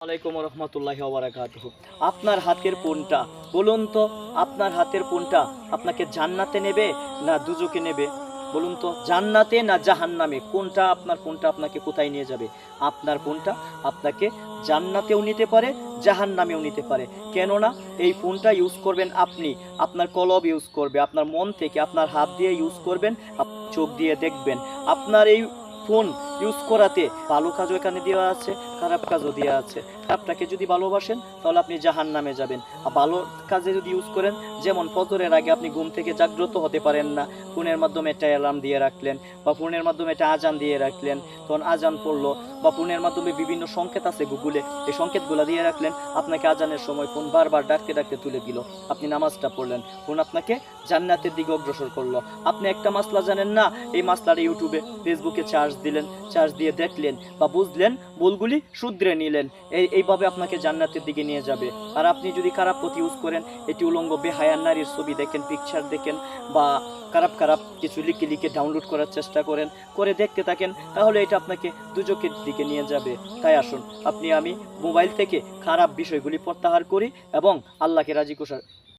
আলাইকুম রহমতুল্লাহি ওয়া বারাকাতুহু। আপনার হাতের কোনটা বলুন তো? আপনার হাতের কোনটা আপনাকে জান্নাতে নেবে না দুজকে নেবে? বলুন তো, জান্নাতে না জাহান্নামে? কোনটা আপনাকে কোথায় নিয়ে যাবে? আপনার ফোনটা আপনাকে জান্নাতেও নিতে পারে, জাহান্নামেও নিতে পারে। কেননা এই ফোনটা ইউজ করবেন আপনি, আপনার কলব ইউজ করবে, আপনার মন থেকে আপনার হাত দিয়ে ইউজ করবেন, চোখ দিয়ে দেখবেন। আপনার এই ফোন ইউজ করাতে ভালো কাজও এখানে দেওয়া আছে, খারাপ কাজও দেওয়া আছে। খারাপটাকে যদি ভালোবাসেন তাহলে আপনি জাহান্নামে যাবেন, আর ভালো কাজে যদি ইউজ করেন, যেমন ফজরের আগে আপনি ঘুম থেকে জাগ্রত হতে পারেন না, ফোনের মাধ্যমে একটা অ্যালার্ম দিয়ে রাখলেন বা ফোনের মাধ্যমে একটা আজান দিয়ে রাখলেন, তখন আজান পড়লো, বা ফোনের মাধ্যমে বিভিন্ন সংকেত আছে গুগলে, এই সংকেতগুলো দিয়ে রাখলেন, আপনাকে আজানের সময় ফোন বারবার ডাকতে ডাকতে তুলে দিল, আপনি নামাজটা পড়লেন, ফোন আপনাকে জান্নাতের দিকে অগ্রসর করলো। আপনি একটা মাসলা জানেন না, এই মাসলাটা ইউটিউবে ফেসবুকে চার্জ দিলেন, চার্জ দিয়ে দেখলেন বা বুঝলেন, ভুলগুলি শুধরে নিলেন, এইভাবে আপনাকে জান্নাতের দিকে নিয়ে যাবে। আর আপনি যদি খারাপ পথ ইউজ করেন, এটি উলঙ্গ বেহায়ার নারীর ছবি দেখেন, পিকচার দেখেন, বা খারাপ খারাপ কিছু লিখে লিখে ডাউনলোড করার চেষ্টা করেন, করে দেখতে থাকেন, তাহলে এটা আপনাকে দুজকের দিকে নিয়ে যাবে। তাই আসুন আমি মোবাইল থেকে খারাপ বিষয়গুলি প্রত্যাহার করি এবং আল্লাহকে রাজি